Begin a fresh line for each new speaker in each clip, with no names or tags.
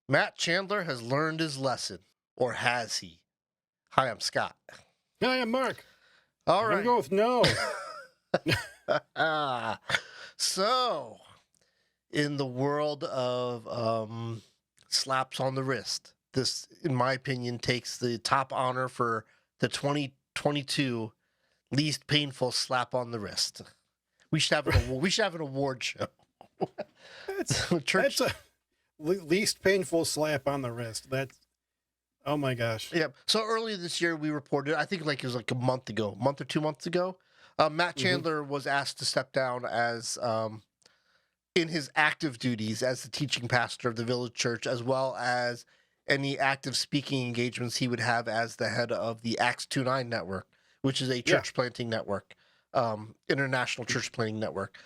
Matt Chandler has learned his lesson, or has he? Hi, I'm Scott.
Hi, I'm Mark.
All
I'm gonna
right.
go with no.
So, in the world of slaps on the wrist, this, in my opinion, takes the top honor for the 2022 least painful slap on the wrist. We should have an award. We should have an award show.
That's
Church.
a least painful slap on the wrist. Oh my gosh.
Yeah. So earlier this year, we reported, I think like it was like a month or 2 months ago, Matt
Mhm.
Chandler was asked to step down as in his active duties as the teaching pastor of the village church, as well as any active speaking engagements he would have as the head of the Acts 29 network, which is a
Yeah.
church planting network, international church planting network.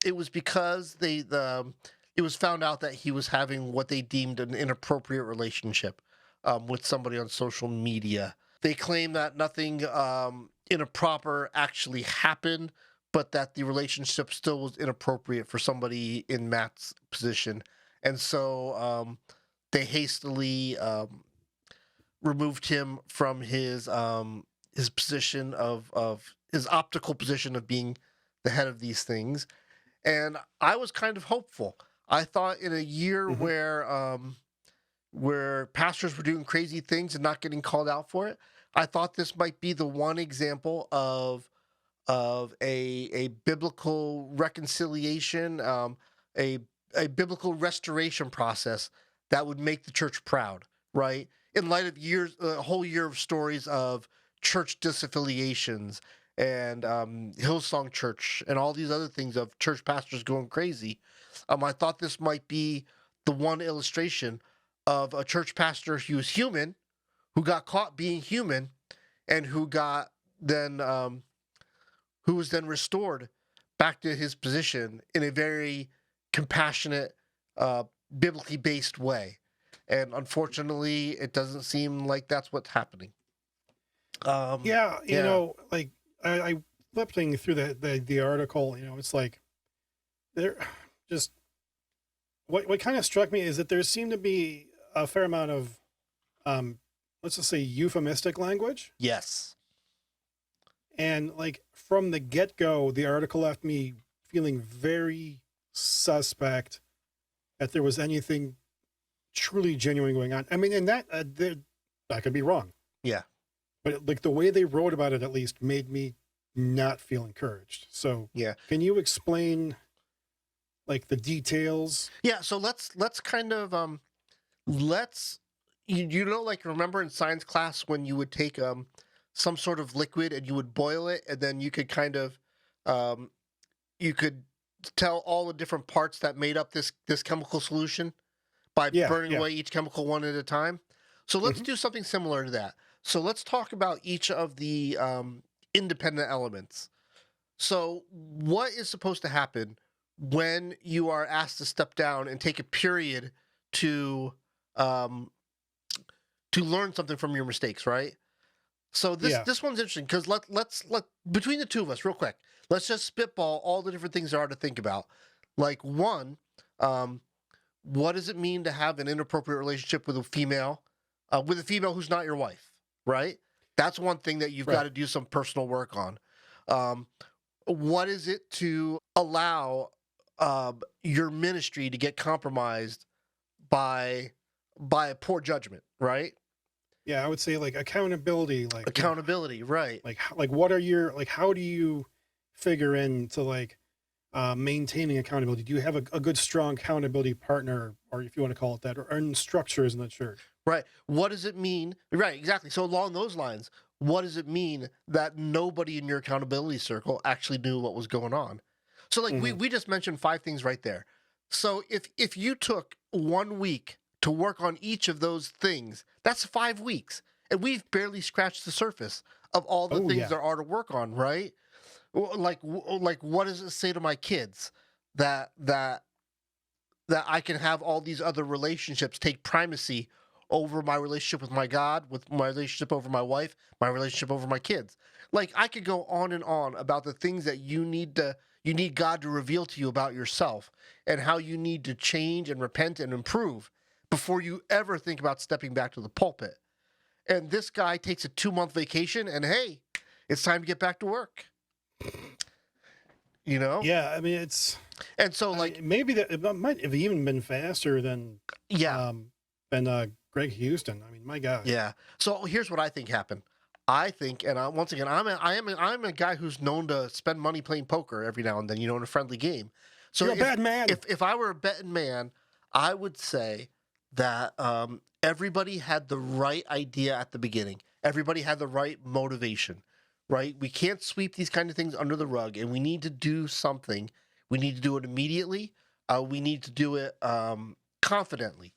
It was because it was found out that he was having what they deemed an inappropriate relationship with somebody on social media. They claim that nothing inappropriate actually happened, but that the relationship still was inappropriate for somebody in Matt's position. And so they hastily removed him from his position of his optical position of being the head of these things. And I was kind of hopeful. I thought in a year
Mhm.
where pastors were doing crazy things and not getting called out for it, I thought this might be the one example of a biblical reconciliation, a a biblical restoration process that would make the church proud, right? In light of years, a whole year of stories of church disaffiliations and Hillsong Church and all these other things of church pastors going crazy, I thought this might be the one illustration of a church pastor who was human, who got caught being human, and then who was then restored back to his position in a very compassionate, uh, biblically based way. And unfortunately, it doesn't seem like that's what's happening.
Yeah,
Yeah,
like I flipping through the article, it's like there just what kind of struck me is that there seemed to be a fair amount of um let's just say euphemistic language.
yes,
And like from the get-go, the article left me feeling very suspect that there was anything truly genuine going on. I mean, and I could be wrong,
yeah,
but like the way they wrote about it at least made me not feel encouraged. So,
yeah,
can you explain like the details?
yeah. So let's kind of let's you know, like, remember in science class when you would take some sort of liquid and you would boil it, and then you could kind of um you could tell all the different parts that made up this chemical solution by
Yeah,
burning
yeah.
away each chemical one at a time. So let's
Hmm.
do something similar to that. So let's talk about each of the independent elements. So what is supposed to happen when you are asked to step down and take a period to um, to learn something from your mistakes, right? So this
Yeah.
this one's interesting because let between the two of us, real quick, let's just spitball all the different things there are to think about. Like, one, um, what does it mean to have an inappropriate relationship with a female who's not your wife, right? That's one thing that you've got
Right.
to do some personal work on. Um, what is it to allow your ministry to get compromised by a poor judgment, right?
Yeah, I would say like accountability,
Accountability, right?
like what are your like how do you figure into like maintaining accountability? Do you have a good strong accountability partner, or if you want to call it that, or in structures in the church?
Right. What does it mean? Right, exactly. So along those lines, what does it mean that nobody in your accountability circle actually knew what was going on? So like we
Hmm.
we just mentioned five things right there. So if you took 1 week to work on each of those things, that's 5 weeks. And we've barely scratched the surface of all the
Oh
things
yeah.
there are to work on, right? Like what does it say to my kids that I can have all these other relationships take primacy over my relationship with my God, with my relationship over my wife, my relationship over my kids. Like, I could go on and on about the things that you need God to reveal to you about yourself and how you need to change and repent and improve. before you ever think about stepping back to the pulpit. And this guy takes a 2-month vacation, and hey, it's time to get back to work. You know?
Yeah, I mean, it's
And so,
I
like,
mean, maybe that it might have even been faster
yeah,
than Greg Houston. I mean, my God.
yeah. So here's what I think happened. I think, and once again, I'm a guy who's known to spend money playing poker every now and then, in a friendly game. So
You're a bad man.
if I were a betting man, I would say that everybody had the right idea at the beginning. Everybody had the right motivation, right? We can't sweep these kind of things under the rug, and we need to do something. We need to do it immediately. We need to do it confidently.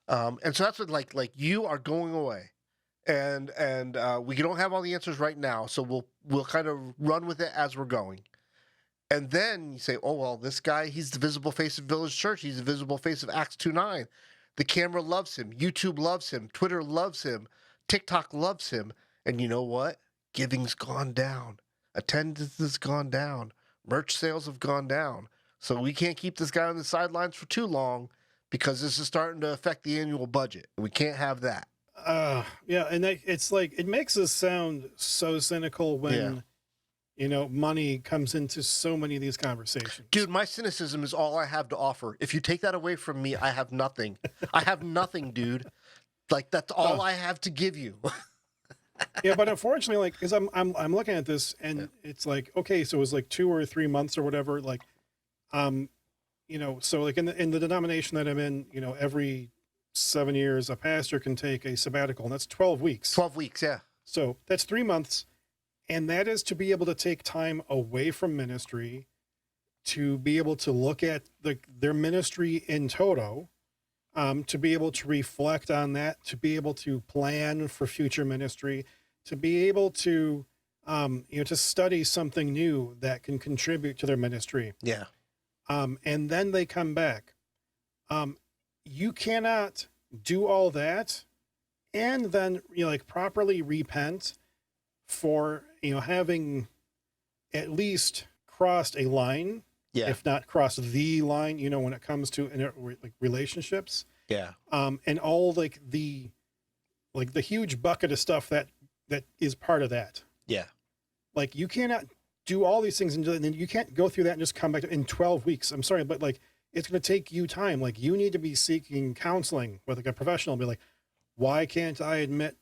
And so that's what like you are going away, and we don't have all the answers right now, so we'll kind of run with it as we're going. And then you say, oh, well, this guy, he's the visible face of Village Church. He's the visible face of Acts 2:9. The camera loves him. YouTube loves him. Twitter loves him. TikTok loves him. And you know what? Giving's gone down. Attendance has gone down. Merch sales have gone down. So we can't keep this guy on the sidelines for too long because this is starting to affect the annual budget. We can't have that.
Yeah, and it's like it makes us sound so cynical when money comes into so many of these conversations.
Dude, my cynicism is all I have to offer. If you take that away from me, I have nothing. I have nothing, dude. Like that's all I have to give you.
Yeah, but unfortunately, like, because I'm looking at this and it's like, okay, so it was like 2 or 3 months or whatever, like, so like in the denomination that I'm in, every 7 years a pastor can take a sabbatical, and that's 12 weeks.
12 weeks, yeah.
So that's 3 months. And that is to be able to take time away from ministry, to be able to look at their ministry in toto, to be able to reflect on that, to be able to plan for future ministry, to be able to, to study something new that can contribute to their ministry.
Yeah.
And then they come back. You cannot do all that and then, properly repent for having at least crossed a line, if not crossed the line, when it comes to relationships, and all the huge bucket of stuff that is part of that. Like you cannot do all these things and then you can't go through that and just come back in 12 weeks. I'm sorry, but it's going to take you time. Like you need to be seeking counseling with a professional. Be like, why can't I admit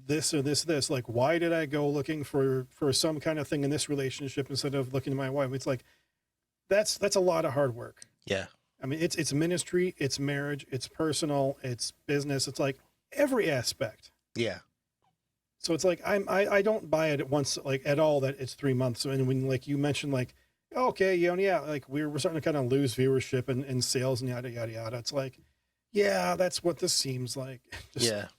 this or this? Like, why did I go looking for some kind of thing in this relationship instead of looking to my wife? It's like, that's a lot of hard work.
Yeah.
I mean, it's ministry, it's marriage, it's personal, it's business. It's like every aspect.
Yeah.
So it's like, I don't buy it at once, like at all, that it's 3 months. And when, like you mentioned, like, okay, like we're starting to kind of lose viewership and sales and yada, yada, yada. It's like, yeah, that's what this seems like.
Yeah.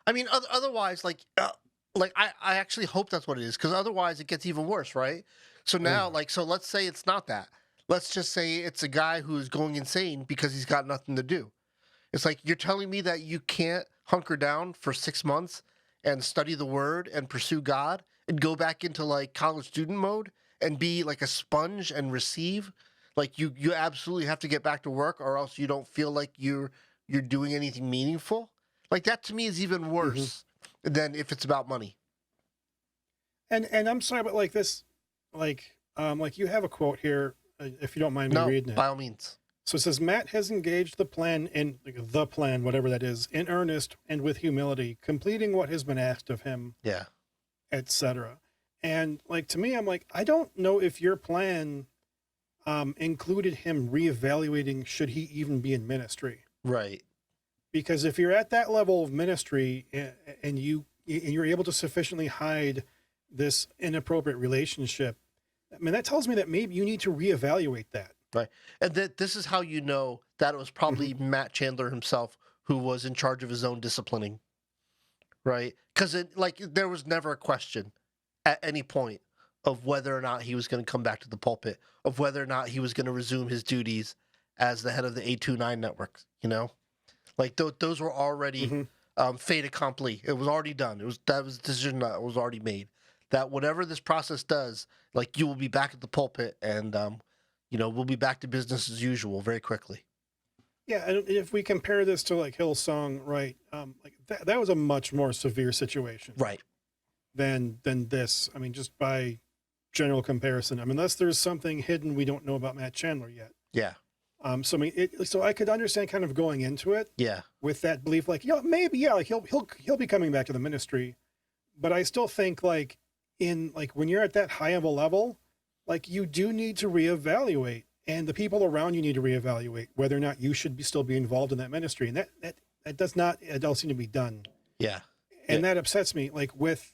I mean, otherwise, I actually hope that's what it is, because otherwise it gets even worse, right? So now, so let's say it's not that. Let's just say it's a guy who's going insane because he's got nothing to do. It's like, you're telling me that you can't hunker down for 6 months and study the word and pursue God and go back into like college student mode and be like a sponge and receive? Like you absolutely have to get back to work, or else you don't feel like you're doing anything meaningful. Like that to me is even worse than if it's about money.
And I'm sorry, but like this, like you have a quote here, if you don't mind me reading it.
By all means.
So it says, Matt has engaged the plan, whatever that is, in earnest and with humility, completing what has been asked of him.
Yeah.
Etc. And like, to me, I'm like, I don't know if your plan included him reevaluating should he even be in ministry.
Right.
Because if you're at that level of ministry and you're able to sufficiently hide this inappropriate relationship, I mean, that tells me that maybe you need to reevaluate that.
Right. And this is how you know that it was probably Matt Chandler himself who was in charge of his own disciplining. Right. Because there was never a question at any point of whether or not he was going to come back to the pulpit, of whether or not he was going to resume his duties as the head of the 829 network, Like those were already fait accompli. It was already done. That was a decision that was already made. That whatever this process does, like you will be back at the pulpit, and we'll be back to business as usual very quickly.
Yeah, and if we compare this to like Hillsong, right? Like that was a much more severe situation
Right.
than this. I mean, just by general comparison. I mean, unless there's something hidden we don't know about Matt Chandler yet.
Yeah.
So I mean, so I could understand kind of going into it
Yeah.
with that belief, like, maybe, yeah, like he'll be coming back to the ministry, but I still think like in like when you're at that high of a level, like you do need to reevaluate, and the people around you need to reevaluate whether or not you should still be involved in that ministry, and that does not at all seem to be done,
Yeah. Yeah.
and that upsets me. Like with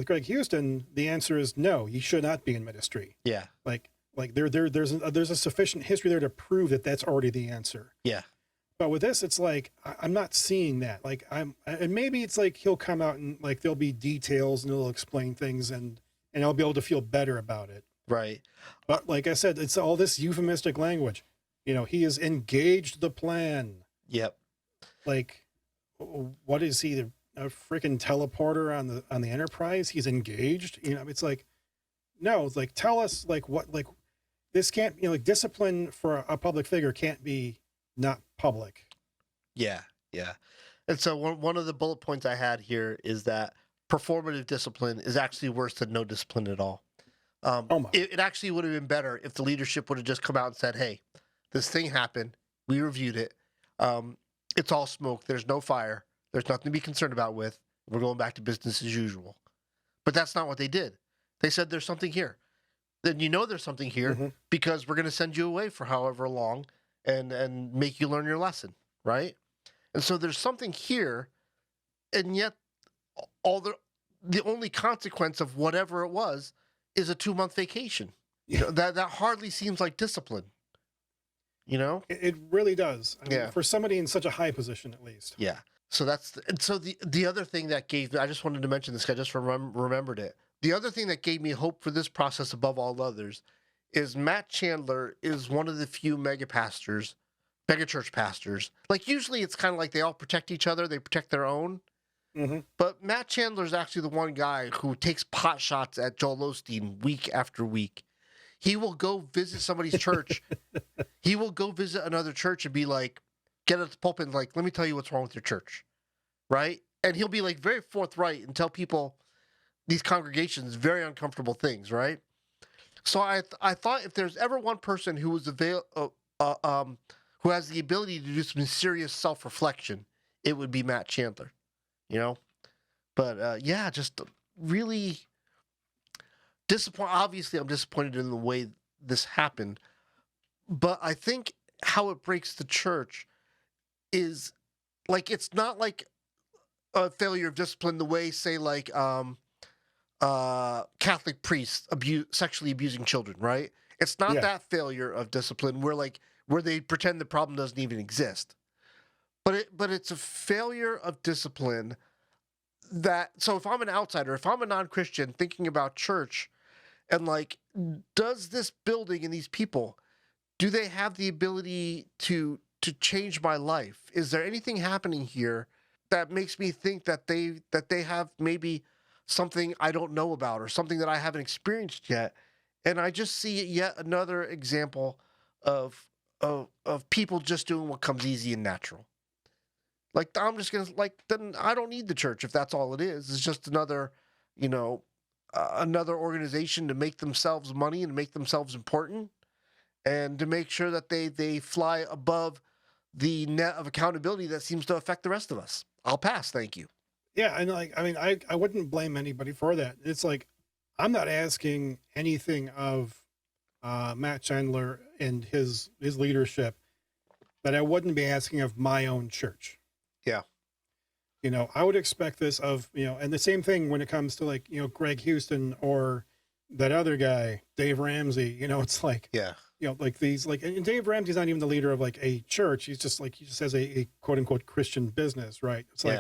Greg Houston, the answer is no, you should not be in ministry.
Yeah.
Like there's a sufficient history there to prove that that's already the answer.
Yeah.
But with this, it's like I'm not seeing that. Like and maybe it's like he'll come out and like there'll be details and he'll explain things, and I'll be able to feel better about it.
Right.
But like I said, it's all this euphemistic language. He has engaged the plan.
Yep.
Like, what is he? A freaking teleporter on the Enterprise? He's engaged. It's like, no. It's like, tell us like what, like this can't, like discipline for a public figure can't be not public.
Yeah. Yeah. And so one of the bullet points I had here is that performative discipline is actually worse than no discipline at all.
Oh my.
It actually would have been better if the leadership would have just come out and said, "Hey, this thing happened. We reviewed it. It's all smoke. There's no fire. There's nothing to be concerned about with. We're going back to business as usual." But that's not what they did. They said, "There's something here." Then there's something here
Mm-hmm.
because we're going to send you away for however long and make you learn your lesson, right? And so there's something here, and yet all the only consequence of whatever it was is a 2-month vacation. That hardly seems like discipline.
It really does. I mean,
Yeah.
for somebody in such a high position, at least.
Yeah. So the other thing that gave me, I just wanted to mention this. I just remembered it. The other thing that gave me hope for this process above all others is Matt Chandler is one of the few mega church pastors. Like usually it's kind of like they all protect each other. They protect their own.
Mm-hmm.
But Matt Chandler is actually the one guy who takes pot shots at Joel Osteen week after week. He will go visit somebody's church. He will go visit another church and be like, get at the pulpit and like, let me tell you what's wrong with your church. Right? And he'll be like very forthright and tell people, these congregations, very uncomfortable things, right? So I thought if there's ever one person who was who has the ability to do some serious self-reflection, it would be Matt Chandler. But yeah, just really disappointed. Obviously, I'm disappointed in the way this happened, but I think how it breaks the church is like it's not like a failure of discipline the way, say, like Catholic priests sexually abusing children, right? It's not
Yeah.
that failure of discipline where they pretend the problem doesn't even exist. But it's a failure of discipline so if I'm an outsider, if I'm a non-Christian thinking about church and like, does this building and these people, do they have the ability to change my life? Is there anything happening here that makes me think that they have maybe something I don't know about or something that I haven't experienced yet? And I just see yet another example of people just doing what comes easy and natural. Like, I'm just going to, then I don't need the church if that's all it is. It's just another, another organization to make themselves money and make themselves important and to make sure that they fly above the net of accountability that seems to affect the rest of us. I'll pass. Thank you.
Yeah. And like, I mean, I wouldn't blame anybody for that. It's like, I'm not asking anything of Matt Chandler and his leadership that I wouldn't be asking of my own church.
Yeah.
I would expect this of, and the same thing when it comes to like, Greg Houston or that other guy, Dave Ramsey, it's like,
Yeah.
like these, like, and Dave Ramsey's not even the leader of like a church. He just has a quote unquote Christian business, right? It's like,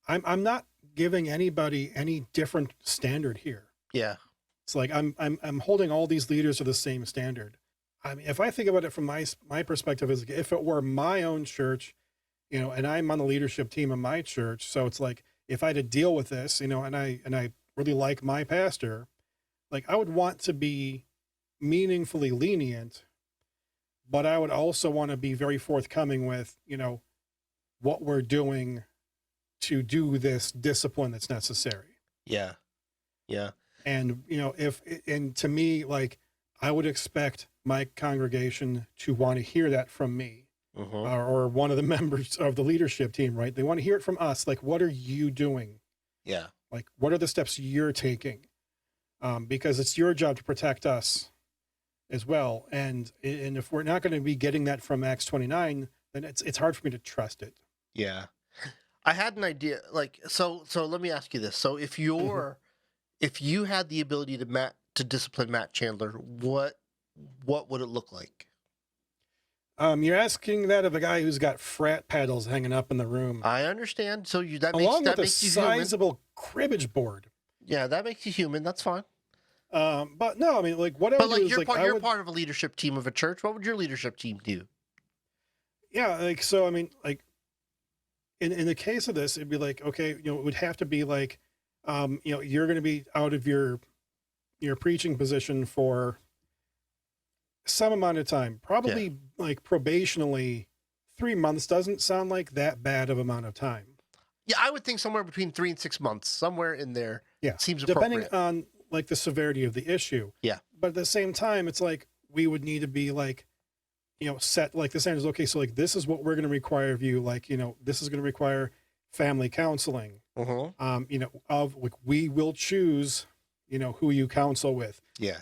Yeah.
I'm not giving anybody any different standard here.
Yeah.
It's like, I'm holding all these leaders to the same standard. I mean, if I think about it from my perspective, is if it were my own church, and I'm on the leadership team of my church. So it's like, if I had to deal with this, and I really like my pastor, like I would want to be meaningfully lenient, but I would also want to be very forthcoming with, what we're doing to do this discipline that's necessary.
Yeah. Yeah.
And, and to me, like, I would expect my congregation to want to hear that from me,
Mm-hmm.
or one of the members of the leadership team, right? They want to hear it from us. Like, what are you doing?
Yeah.
Like, what are the steps you're taking? Because it's your job to protect us as well. And if we're not going to be getting that from Acts 29, then it's hard for me to trust it.
Yeah. I had an idea, like, so let me ask you this. So if you had the ability to discipline Matt Chandler, what would it look like?
You're asking that of a guy who's got frat paddles hanging up in the room,
I understand. So
along with a
makes you human.
sizable cribbage board.
Yeah, that makes you human. That's fine.
But no, I mean, like, what I
But
would do is, like,
you're part of a leadership team of a church. What would your leadership team do?
yeah, like, so, I mean, like, in the case of this, it'd be like, okay, it would have to be like, you're going to be out of your preaching position for some amount of time,
Yeah.
probably like probationally. 3 months doesn't sound like that bad of amount of time.
Yeah, I would think somewhere between 3 and 6 months, somewhere in there.
Yeah,
Seems
depending
appropriate.
on like the severity of the issue.
Yeah.
But at the same time, it's like we would need to be like, set like the standards. Okay, so like this is what we're going to require of you. Like, this is going to require family counseling.
Mm-hmm.
Of like we will choose, who you counsel with.
Yeah.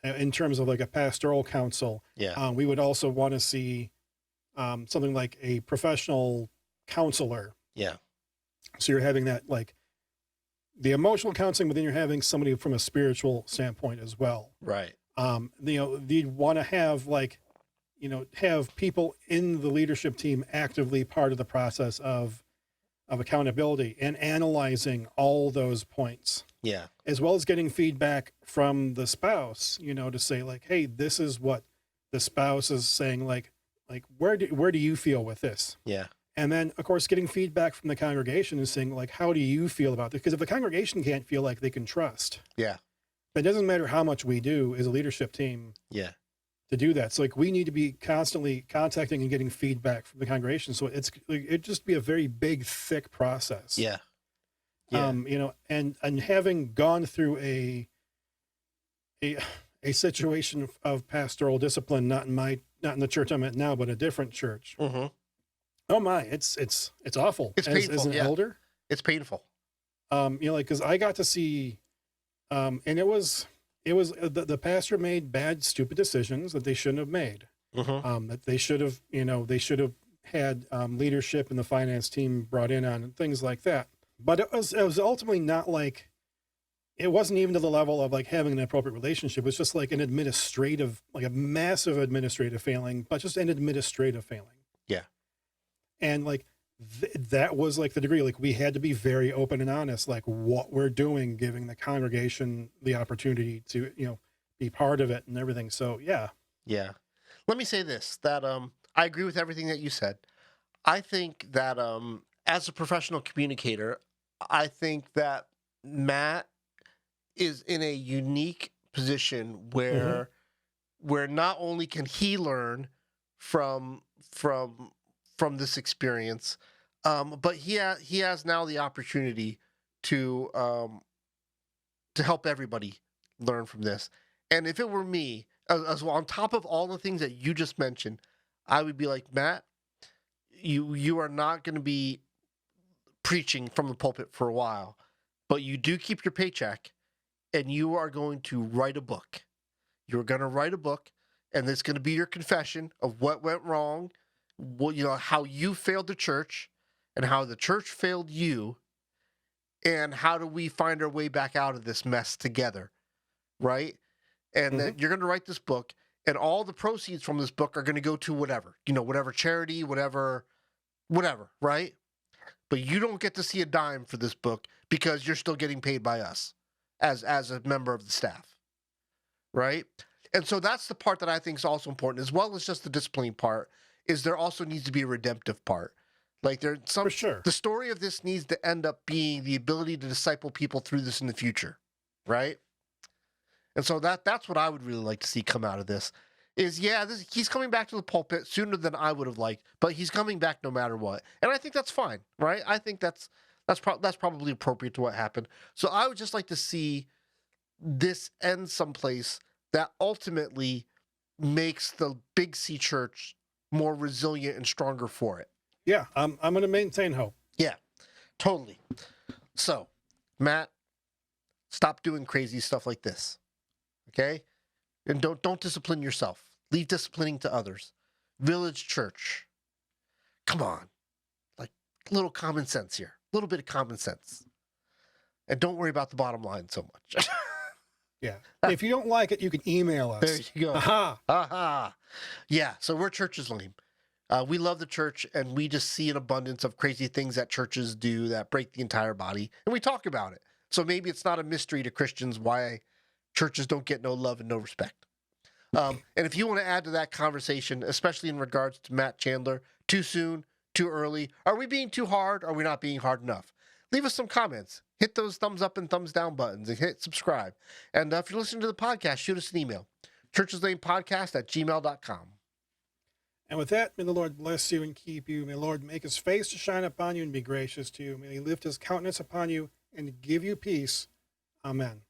In terms of like a pastoral counsel.
Yeah.
We would also want to see something like a professional counselor.
Yeah.
So you're having that, like, the emotional counseling, but then you're having somebody from a spiritual standpoint as well.
Right.
You'd want to have, like, have people in the leadership team actively part of the process of accountability and analyzing all those points,
Yeah.
as well as getting feedback from the spouse, to say like, hey, this is what the spouse is saying. Like where do you feel with this?
Yeah.
And then, of course, getting feedback from the congregation and saying, like, how do you feel about this? Because if the congregation can't feel like they can trust,
Yeah.
it doesn't matter how much we do as a leadership team
Yeah.
to do that. So, like, we need to be constantly contacting and getting feedback from the congregation. So it'd just be a very big, thick process.
Yeah. Yeah.
And having gone through a situation of pastoral discipline, not in the church I'm at now, but a different church.
Mm-hmm.
Oh my, it's awful.
It's painful,
as an
yeah.
elder.
It's painful.
Like, cause I got to see, and it was the pastor made bad, stupid decisions that they shouldn't have made.
Mm-hmm.
That they should have had leadership and the finance team brought in on and things like that. But it was ultimately not like, it wasn't even to the level of like having an appropriate relationship. It was just like like a massive administrative failing, but just an administrative failing.
Yeah.
And like that was like the degree, like we had to be very open and honest, like what we're doing, giving the congregation the opportunity to, be part of it and everything. So yeah.
Yeah. Let me say this, that I agree with everything that you said. I think that as a professional communicator, I think that Matt is in a unique position where not only can he learn from this experience, but he has now the opportunity to help everybody learn from this. And if it were me, as well, on top of all the things that you just mentioned, I would be like, Matt, you are not going to be preaching from the pulpit for a while, but you do keep your paycheck, and you are going to write a book. You're going to write a book, and it's going to be your confession of what went wrong, how you failed the church, and how the church failed you, and how do we find our way back out of this mess together, right? And then you're going to write this book, and all the proceeds from this book are going to go to whatever, whatever charity, whatever, right? But you don't get to see a dime for this book because you're still getting paid by us as a member of the staff, right? And so that's the part that I think is also important, as well as just the disciplining part, is there also needs to be a redemptive part. Like
For sure.
The story of this needs to end up being the ability to disciple people through this in the future, right? And so that's what I would really like to see come out of this. is yeah, he's coming back to the pulpit sooner than I would have liked, but he's coming back no matter what, and I think that's fine, right? I think that's probably appropriate to what happened. So I would just like to see this end someplace that ultimately makes the Big C Church more resilient and stronger for it.
Yeah, I'm going to maintain hope.
Yeah, totally. So, Matt, stop doing crazy stuff like this, okay? And don't discipline yourself. Leave disciplining to others. Village Church, come on, like little common sense here, a little bit of common sense, and don't worry about the bottom line so much.
Yeah, if you don't like it, you can email us.
There you go.
Aha.
Aha. Yeah. So we're churches lame. We love the church, and we just see an abundance of crazy things that churches do that break the entire body, and we talk about it. So maybe it's not a mystery to Christians why churches don't get no love and no respect. And if you want to add to that conversation, especially in regards to Matt Chandler, too soon, too early, are we being too hard? Are we not being hard enough? Leave us some comments. Hit those thumbs up and thumbs down buttons and hit subscribe. And if you're listening to the podcast, shoot us an email. churcheslamepodcast@gmail.com.
And with that, may the Lord bless you and keep you. May the Lord make his face to shine upon you and be gracious to you. May he lift his countenance upon you and give you peace. Amen.